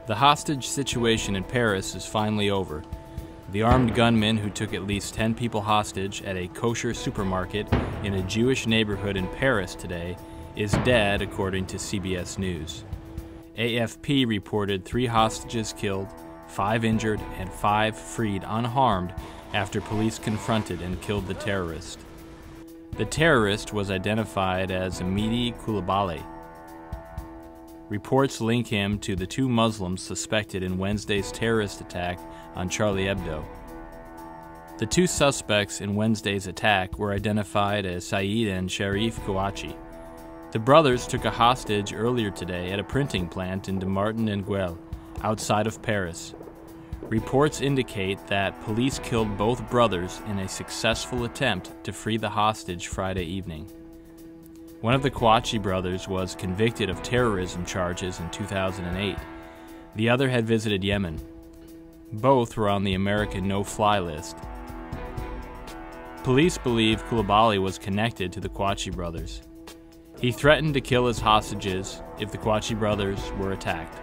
The hostage situation in Paris is finally over. The armed gunman who took at least 10 people hostage at a kosher supermarket in a Jewish neighborhood in Paris today is dead, according to CBS News. AFP reported 3 hostages killed, 5 injured, and 5 freed unharmed after police confronted and killed the terrorist. The terrorist was identified as Amedy Coulibaly. Reports link him to the 2 Muslims suspected in Wednesday's terrorist attack on Charlie Hebdo. The 2 suspects in Wednesday's attack were identified as Said and Cherif Kouachi. The brothers took a hostage earlier today at a printing plant in Dammartin-en-Goële, outside of Paris. Reports indicate that police killed both brothers in a successful attempt to free the hostage Friday evening. One of the Kouachi brothers was convicted of terrorism charges in 2008. The other had visited Yemen. Both were on the American no-fly list. Police believe Coulibaly was connected to the Kouachi brothers. He threatened to kill his hostages if the Kouachi brothers were attacked.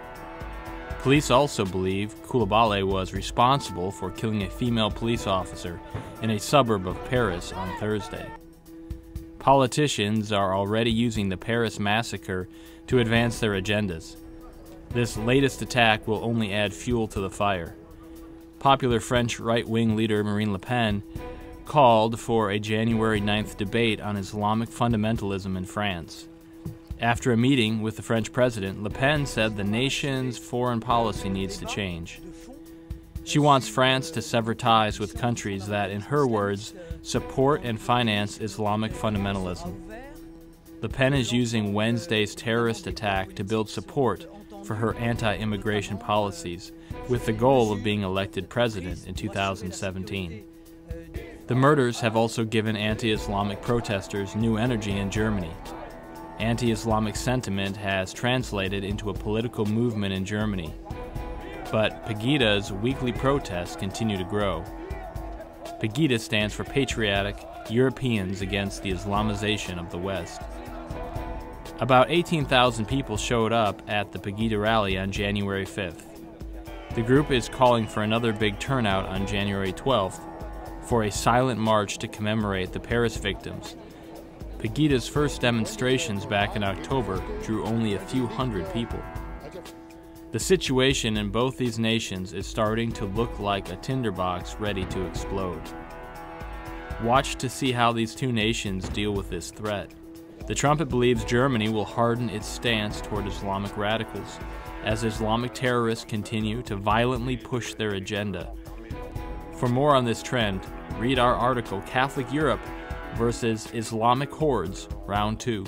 Police also believe Coulibaly was responsible for killing a female police officer in a suburb of Paris on Thursday. Politicians are already using the Paris massacre to advance their agendas. This latest attack will only add fuel to the fire. Popular French right-wing leader Marine Le Pen called for a January 9th debate on Islamic fundamentalism in France. After a meeting with the French president, Le Pen said the nation's foreign policy needs to change. She wants France to sever ties with countries that, in her words, support and finance Islamic fundamentalism. Le Pen is using Wednesday's terrorist attack to build support for her anti-immigration policies, with the goal of being elected president in 2017. The murders have also given anti-Islamic protesters new energy in Germany. Anti-Islamic sentiment has translated into a political movement in Germany. But Pegita's weekly protests continue to grow. Pegida stands for Patriotic Europeans Against the Islamization of the West. About 18,000 people showed up at the Pegida rally on January 5th. The group is calling for another big turnout on January 12th for a silent march to commemorate the Paris victims. Pegida's first demonstrations back in October drew only a few hundred people. The situation in both these nations is starting to look like a tinderbox ready to explode. Watch to see how these 2 nations deal with this threat. The trumpet believes Germany will harden its stance toward Islamic radicals as Islamic terrorists continue to violently push their agenda. For more on this trend, read our article Catholic Europe versus Islamic Hordes, Round 2.